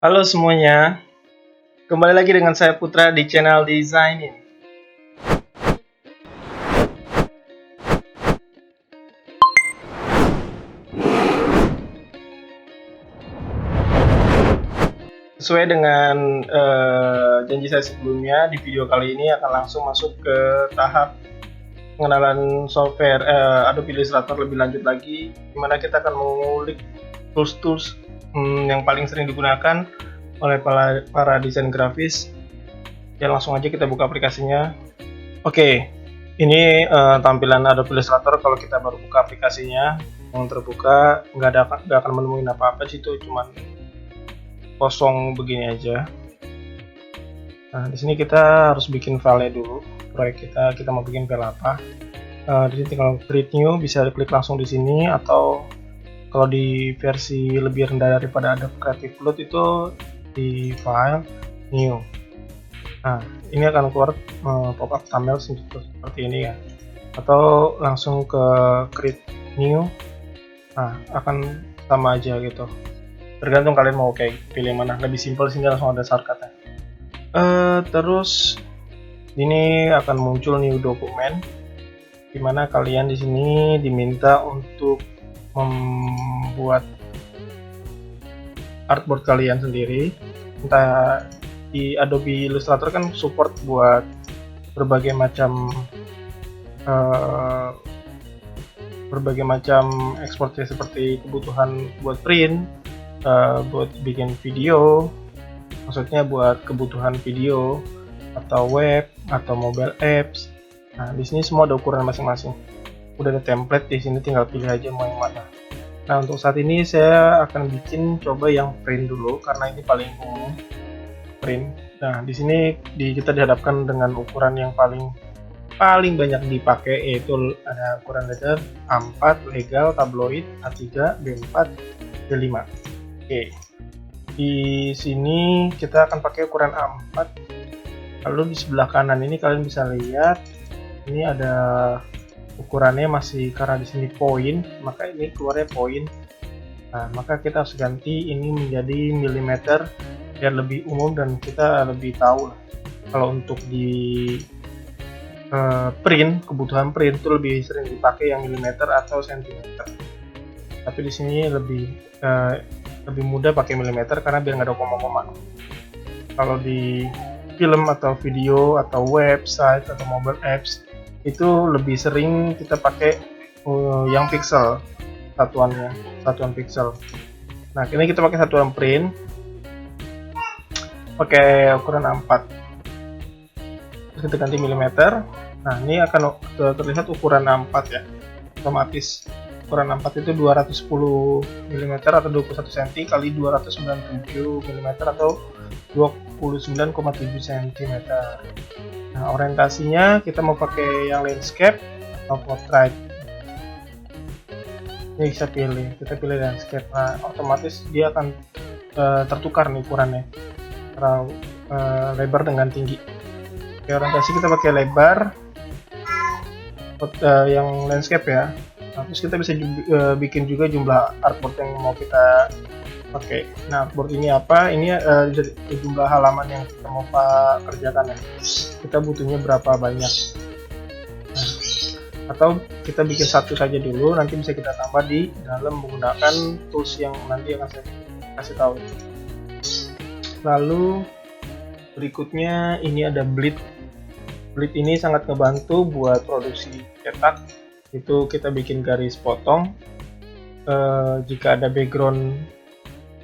Halo semuanya, kembali lagi dengan saya Putra di channel Design ini. Sesuai dengan janji saya sebelumnya, di video kali ini akan langsung masuk ke tahap pengenalan software Adobe Illustrator lebih lanjut lagi, dimana kita akan mengulik tools-tools yang paling sering digunakan oleh para desain grafis. Ya, langsung aja kita buka aplikasinya. Oke, ini tampilan Adobe Illustrator kalau kita baru buka aplikasinya. Yang terbuka nggak akan menemuin apa-apa sih, itu cuman kosong begini aja. Nah, di sini kita harus bikin file dulu. Proyek kita mau bikin file apa? Di sini tinggal create new, bisa klik langsung di sini, atau kalau di versi lebih rendah daripada Adobe Creative Cloud itu di file new. Nah, ini akan keluar pop-up thumbnail seperti ini ya, atau langsung ke create new. Nah, akan sama aja gitu, tergantung kalian mau kayak pilih mana. Lebih simpel sini langsung ada shortcutnya. Terus ini akan muncul new dokumen, dimana kalian di sini diminta untuk membuat artboard kalian sendiri. Entah di Adobe Illustrator kan support buat berbagai macam ekspornya, seperti kebutuhan buat print, buat bikin video, maksudnya buat kebutuhan video atau web atau mobile apps. Nah, di sini semua ada ukuran masing-masing. Udah ada template di sini, tinggal pilih aja mau yang mana. Nah, untuk saat ini saya akan bikin coba yang print dulu karena ini paling umum, print. Nah, di sini kita dihadapkan dengan ukuran yang paling banyak dipakai, yaitu ada ukuran letter A4, legal, tabloid, A3, B4, B5. Oke. Di sini kita akan pakai ukuran A4. Lalu di sebelah kanan ini kalian bisa lihat ini ada ukurannya masih, karena di sini poin, maka ini keluarnya poin. Nah, maka kita harus ganti ini menjadi milimeter biar lebih umum dan kita lebih tahu lah. Kalau untuk di print, kebutuhan print itu lebih sering dipakai yang milimeter atau sentimeter. Tapi di sini lebih mudah pakai milimeter karena biar nggak ada koma-koma. Kalau di film atau video atau website atau mobile apps itu lebih sering kita pakai yang pixel, satuan pixel. Nah, ini kita pakai satuan print, pakai ukuran A4. Terus kita ganti milimeter. Nah, ini akan terlihat ukuran A4 ya, otomatis. Ukuran A4 itu 210 mm atau 21 cm kali 297 mm atau 29,7 cm. Nah, orientasinya kita mau pakai yang landscape atau portrait. Ini bisa pilih, kita pilih landscape. Nah, otomatis dia akan tertukar nih ukurannya, lebar dengan tinggi. Oke, orientasi kita pakai lebar, yang landscape ya. Nah, terus kita bisa bikin juga jumlah artboard yang mau kita pakai. Nah, artboard ini apa? Ini jumlah halaman yang kita mau kerjakan ya. Kita butuhnya berapa banyak. Nah, atau kita bikin satu saja dulu, nanti bisa kita tambah di dalam menggunakan tools yang nanti akan saya kasih tahu. Lalu berikutnya ini ada bleed. Bleed ini sangat ngebantu buat produksi cetak. Itu kita bikin garis potong. Jika ada background,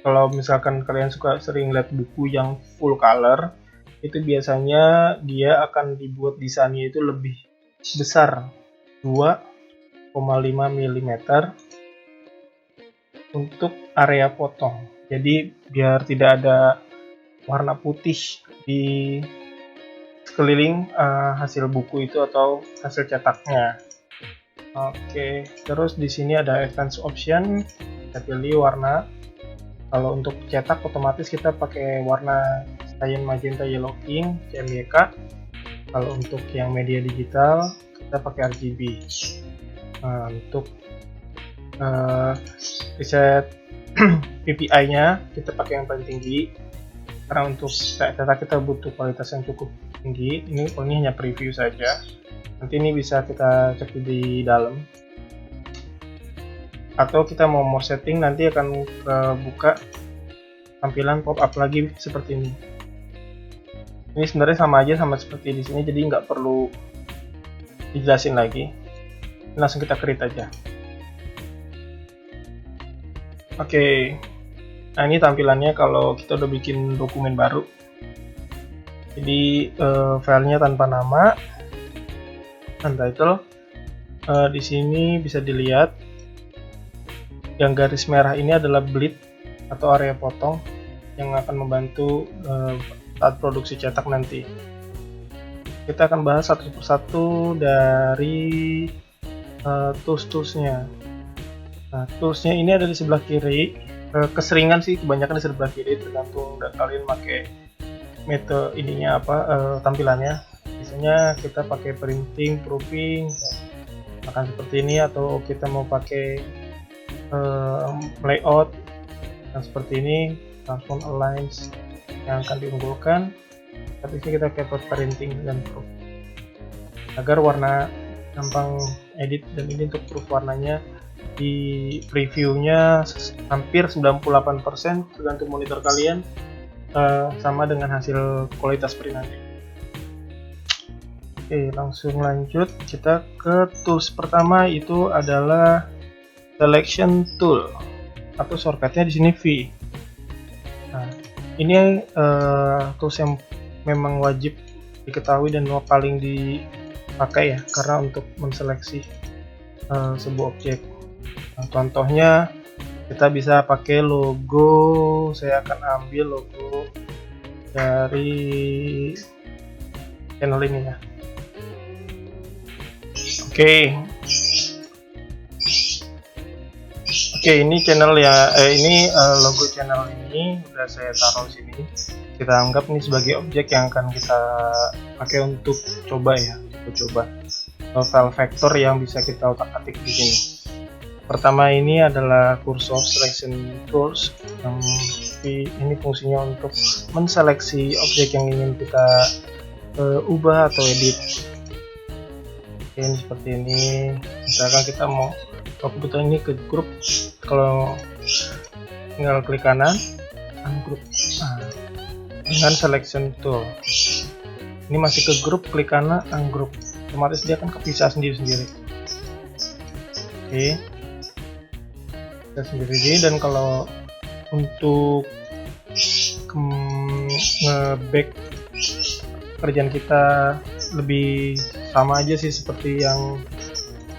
kalau misalkan kalian sering lihat buku yang full color, itu biasanya dia akan dibuat desainnya itu lebih besar, 2,5 mm untuk area potong. Jadi biar tidak ada warna putih di sekeliling hasil buku itu atau hasil cetaknya. Oke, terus di sini ada advanced option, kita pilih warna. Kalau untuk cetak otomatis kita pakai warna cyan, magenta, yellow, pink, CMYK. Kalau untuk yang media digital kita pakai RGB. Untuk reset PPI-nya kita pakai yang paling tinggi karena untuk data kita butuh kualitas yang cukup tinggi. Ini hanya preview saja, nanti ini bisa kita cek di dalam, atau kita mau more setting nanti akan buka tampilan pop up lagi seperti ini. Ini sebenarnya sama aja sama seperti di sini, jadi nggak perlu dijelasin lagi. Langsung kita create aja. Oke. Nah, ini tampilannya kalau kita udah bikin dokumen baru. Jadi filenya tanpa nama, untitled. Di sini bisa dilihat yang garis merah ini adalah bleed atau area potong yang akan membantu saat produksi cetak nanti. Kita akan bahas satu persatu dari tools-toolsnya. Nah, toolsnya ini ada di sebelah kiri. Keseringan sih kebanyakan di sebelah kiri, tergantung kalian pakai metode ininya apa, tampilannya. Biasanya kita pakai printing, proofing, akan seperti ini, atau kita mau pakai layout yang seperti ini, transform aligns yang akan diunggulkan. Tapi sini kita pakai printing dan proof agar warna gampang edit, dan ini untuk proof warnanya di previewnya hampir 98% tergantung monitor kalian, sama dengan hasil kualitas print nanti. Oke, langsung lanjut kita ke tools pertama, itu adalah selection tool atau shortcutnya di sini V. Nah, ini tools yang memang wajib diketahui dan paling dipakai ya, karena untuk menseleksi sebuah objek. Nah, contohnya kita bisa pakai logo. Saya akan ambil logo dari channel ini ya. Oke, ini channel ya. Ini logo channel ini udah saya taruh sini. Kita anggap ini sebagai objek yang akan kita pakai untuk coba ya. Coba file vektor yang bisa kita otak-atik di sini. Pertama ini adalah cursor selection tools, yang ini fungsinya untuk menseleksi objek yang ingin kita ubah atau edit. Oke, ini seperti ini. Misalkan kita mau kebetulan ini ke grup, kalau tinggal klik kanan, ungroup. Nah, dengan selection tool. Ini masih ke grup, klik kanan, ungroup. Otomatis dia akan kepisah sendiri-sendiri. Oke. Sendiri, dan kalau untuk nge-back kerjaan kita lebih sama aja sih seperti yang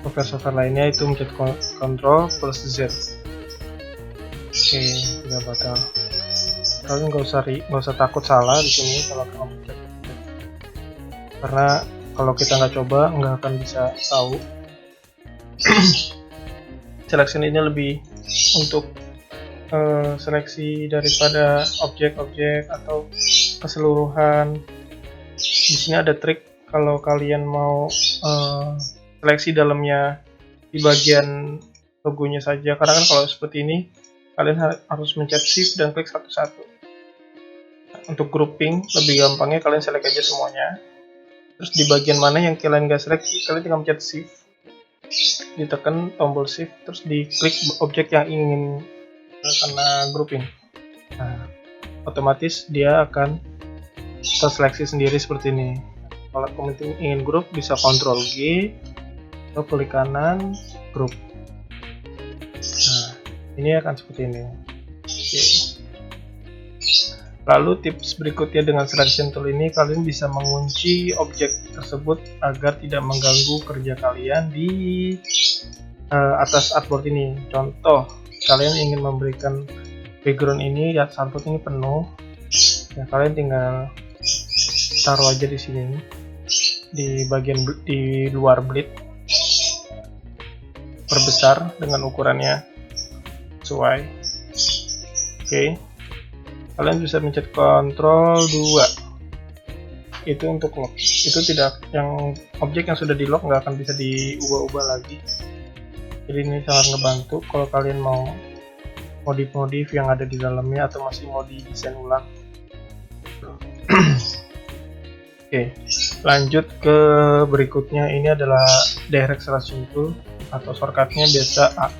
software lainnya, itu mencet Ctrl plus Z. Oke, tidak bakal. Kalian nggak usah takut salah di sini kalau kamu mencet, karena kalau kita nggak coba nggak akan bisa tahu. Selection ini lebih untuk seleksi daripada objek-objek atau keseluruhan. Di sini ada trik kalau kalian mau seleksi dalamnya di bagian logonya saja, karena kan kalau seperti ini kalian harus mencet shift dan klik satu-satu. Untuk grouping lebih gampangnya kalian select aja semuanya, terus di bagian mana yang kalian nggak select, kalian tinggal mencet shift, ditekan tombol shift, terus diklik objek yang ingin kena grouping. Nah, otomatis dia akan terseleksi sendiri seperti ini. Kalau kamu ingin group bisa Ctrl G atau klik kanan group. Nah, ini akan seperti ini. Oke. Lalu tips berikutnya dengan selection tool ini, kalian bisa mengunci objek tersebut agar tidak mengganggu kerja kalian di atas artboard ini. Contoh, kalian ingin memberikan background ini, ya artboard ini penuh, ya kalian tinggal taruh aja di sini, di bagian di luar bleed, perbesar dengan ukurannya sesuai. Oke. Kalian bisa mencet Ctrl 2. Itu untuk lock. Itu tidak, yang objek yang sudah di lock nggak akan bisa diubah-ubah lagi. Jadi ini sangat ngebantu kalau kalian mau modif-modif yang ada di dalamnya atau masih mau didesain ulang. Oke, lanjut ke berikutnya. Ini adalah direct selection tool atau shortcutnya biasa A.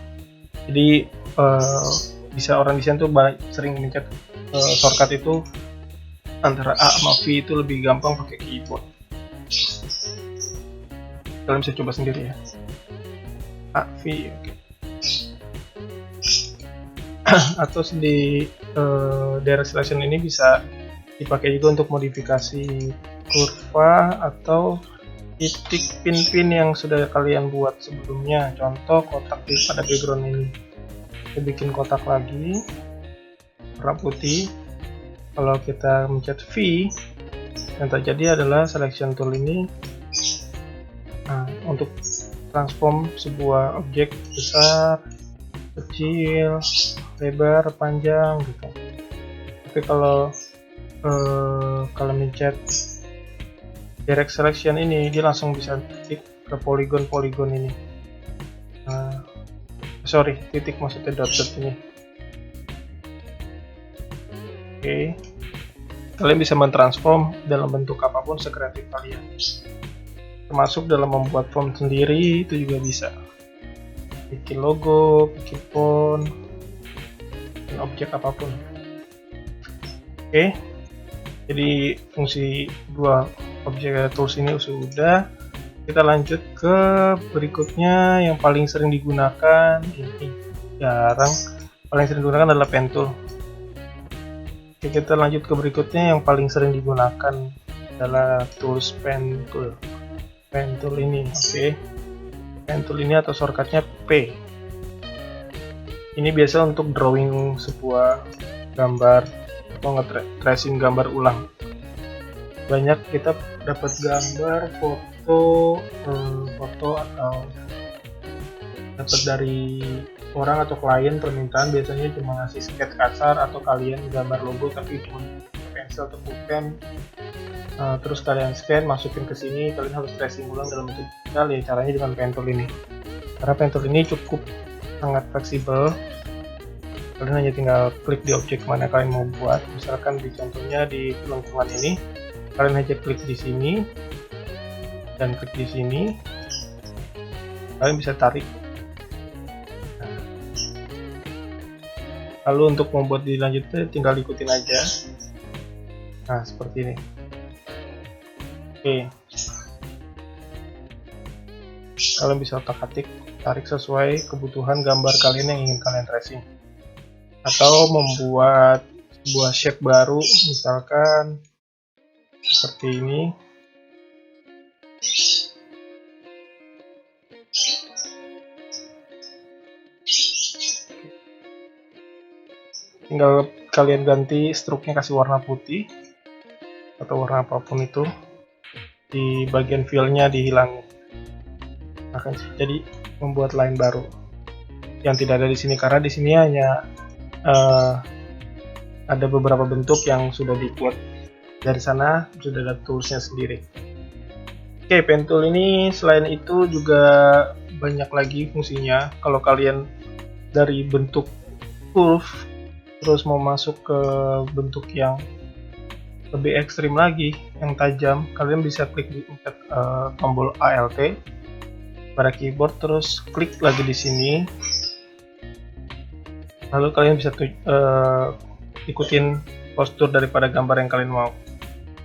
Jadi bisa orang desain tuh sering mencet shortcut itu antara A sama V itu lebih gampang pakai keyboard. Kalian bisa coba sendiri ya. A, V, oke. Atau di direct selection ini bisa dipakai juga untuk modifikasi kurva atau titik pin-pin yang sudah kalian buat sebelumnya. Contoh kotak pada background ini, kita bikin kotak lagi warna putih. Kalau kita mencet V, yang terjadi adalah selection tool ini untuk transform sebuah objek besar, kecil, lebar, panjang gitu. Tapi kalau kalian mencet direct selection ini, dia langsung bisa klik ke poligon ini. Titik maksudnya dot ini. Oke. Kalian bisa mentransform dalam bentuk apapun sekreatif kalian. Termasuk dalam membuat font sendiri itu juga bisa. Bikin logo, bikin font, dan objek apapun. Oke. Jadi fungsi dua objek tools ini sudah. Kita lanjut ke berikutnya yang paling sering digunakan. Ini jarang. Paling sering digunakan adalah pen tool. Oke, kita lanjut ke berikutnya yang paling sering digunakan adalah tools pen tool. Pen tool ini, oke. Pen tool ini atau shortcutnya P. Ini biasa untuk drawing sebuah gambar atau nge-tracing gambar ulang. Banyak kita dapat gambar, foto atau dapat dari orang atau klien permintaan, biasanya cuma ngasih sketch kasar atau kalian gambar logo tapi cuma pensil atau pulpen. Terus kalian scan, masukin ke sini, kalian harus tracing ulang dalam bentuk digital ya. Caranya dengan pen tool ini. Karena pen tool ini cukup sangat fleksibel. Kalian hanya tinggal klik di objek mana kalian mau buat. Misalkan di contohnya di lengkungan ini, kalian hanya klik di sini dan klik di sini. Kalian bisa tarik. Lalu untuk membuat dilanjutnya tinggal ikutin aja. Nah, seperti ini. Oke. Kalian bisa otak-atik, tarik sesuai kebutuhan gambar kalian yang ingin kalian tracing. Atau membuat sebuah shape baru, misalkan seperti ini. Tinggal kalian ganti struknya, kasih warna putih atau warna apapun itu. Di bagian fill-nya dihilangin. Akan jadi membuat line baru yang tidak ada di sini, karena di sini hanya ada beberapa bentuk yang sudah dibuat dari sana, sudah ada toolsnya sendiri. Oke, pen tool ini selain itu juga banyak lagi fungsinya. Kalau kalian dari bentuk curve terus mau masuk ke bentuk yang lebih ekstrim lagi, yang tajam, kalian bisa klik di tombol Alt pada keyboard, terus klik lagi di sini. Lalu kalian bisa ikutin postur daripada gambar yang kalian mau.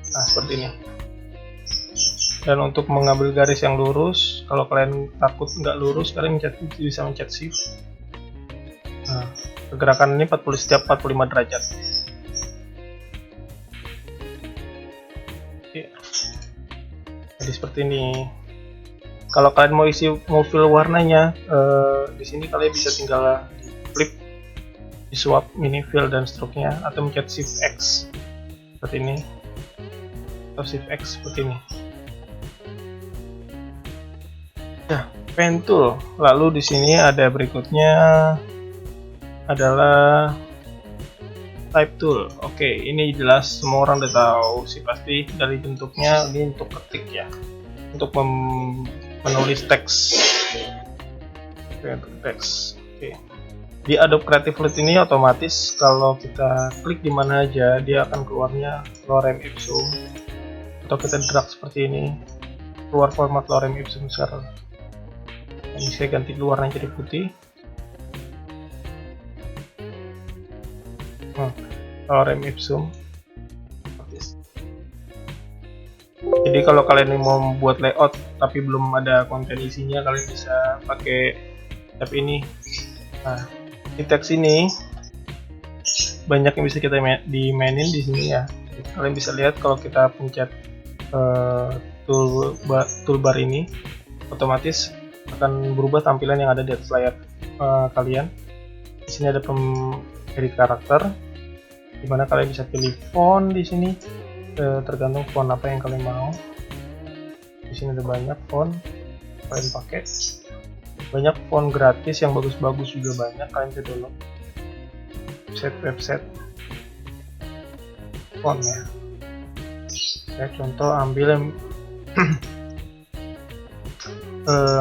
Nah, seperti ini. Dan untuk mengambil garis yang lurus, kalau kalian takut nggak lurus, kalian bisa mencet Shift. Nah, pergerakan ini setiap 45 derajat. Oke. Jadi seperti ini. Kalau kalian mau fill warnanya, di sini kalian bisa tinggal flip, di swap mini fill dan struknya, atau mencet Shift X seperti ini, atau Shift X seperti ini. Nah, pen tool. Lalu di sini ada berikutnya adalah type tool. Oke, ini jelas semua orang udah tahu sih pasti dari bentuknya. Ini untuk ketik ya, untuk menulis teks. Oke, untuk teks. Oke. Di Adobe Creative Cloud ini otomatis kalau kita klik di mana aja dia akan keluarnya lorem ipsum, atau kita drag seperti ini keluar format lorem ipsum sekarang. Ini saya ganti warnanya jadi putih. Lorem ipsum. Jadi kalau kalian mau membuat layout tapi belum ada konten isinya, kalian bisa pakai tab ini. Nah, di teks ini banyak yang bisa kita dimainin di sini ya. Kalian bisa lihat kalau kita pencet toolbar ini, otomatis akan berubah tampilan yang ada di atas layar kalian. Di sini ada edit karakter, dimana kalian bisa pilih font di sini, tergantung font apa yang kalian mau. Di sini ada banyak font kalian pakai. Banyak font gratis yang bagus-bagus juga banyak, kalian bisa download website fontnya. Saya contoh ambil yang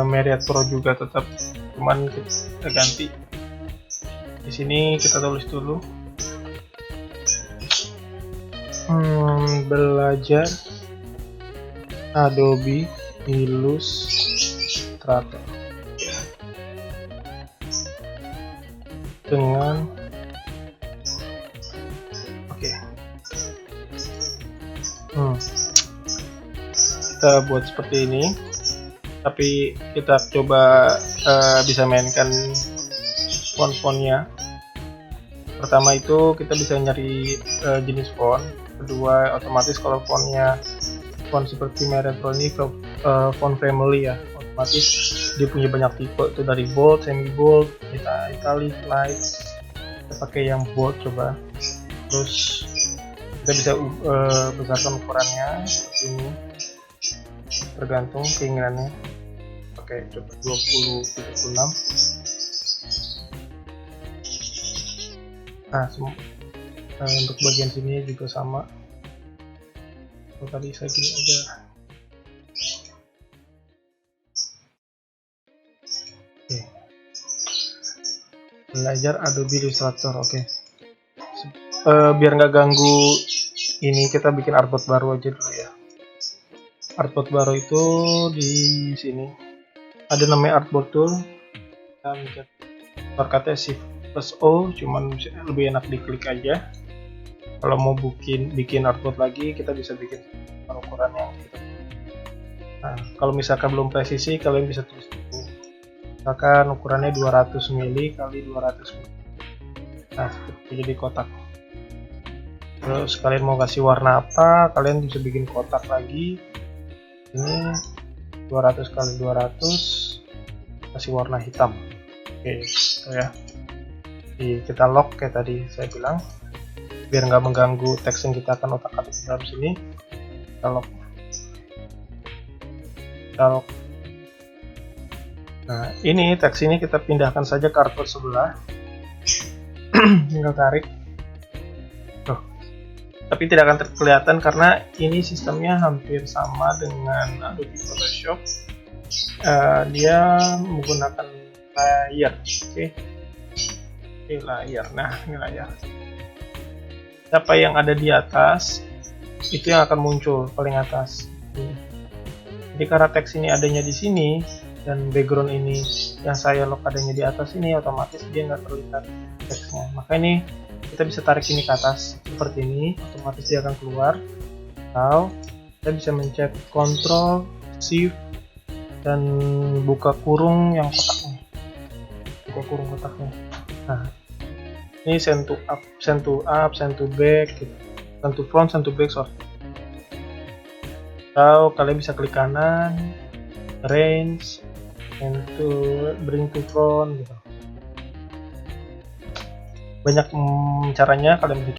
Myriad Pro juga tetap, cuman kita ganti. Di sini kita tulis dulu belajar Adobe Illustrator dengan kita buat seperti ini, tapi kita coba bisa mainkan font-fontnya. Pertama itu kita bisa nyari jenis font. Kedua, otomatis kalau fontnya font seperti Myriad Pro ini font family ya, otomatis dia punya banyak tipe, itu dari bold, semi bold, italic, light. Kita pakai yang bold coba. Terus kita bisa besarkan ukurannya seperti ini, tergantung keinginannya. Oke, coba 20-36. Nah, untuk bagian sini juga sama. Tadi saya gini aja. Oke. Belajar Adobe Illustrator. Oke. Biar nggak ganggu ini, kita bikin artboard baru aja dulu ya. Artboard baru itu di sini ada namanya artboard tool. Kita mencet shortcutnya Shift plus O, cuman lebih enak diklik aja. Kalau mau bikin artboard lagi, kita bisa bikin ukuran yang kita. Nah, kalau misalkan belum presisi, kalian bisa tulis dulu. Misalkan ukurannya 200 mili kali 200 mili. Nah, seperti jadi kotak. Terus kalian mau kasih warna apa, kalian bisa bikin kotak lagi. Ini 200 kali 200, kasih warna hitam. Oke, gitu ya. Jadi kita lock kayak tadi saya bilang, biar nggak mengganggu teks yang kita akan otak-atik di dalam sini. Kita lock. Nah, ini teks ini kita pindahkan saja ke artboard sebelah. Tinggal tarik. Tapi tidak akan kelihatan karena ini sistemnya hampir sama dengan Adobe Photoshop. Dia menggunakan layer. Oke, layer. Nah, ini layer. Apa yang ada di atas itu yang akan muncul paling atas. Jadi karena teks ini adanya di sini dan background ini yang saya lock adanya di atas ini, otomatis dia nggak terlihat teksnya. Maka ini kita bisa tarik ini ke atas seperti ini, otomatis dia akan keluar. Atau kita bisa mencet Ctrl Shift dan buka kurung yang kotaknya. Buka kurung kotaknya. Nah, ini send to up, send to back, gitu. Send to front, send to back, sorry. Atau kalian bisa klik kanan, range, and to bring to front, gitu. Banyak caranya, kalian bisa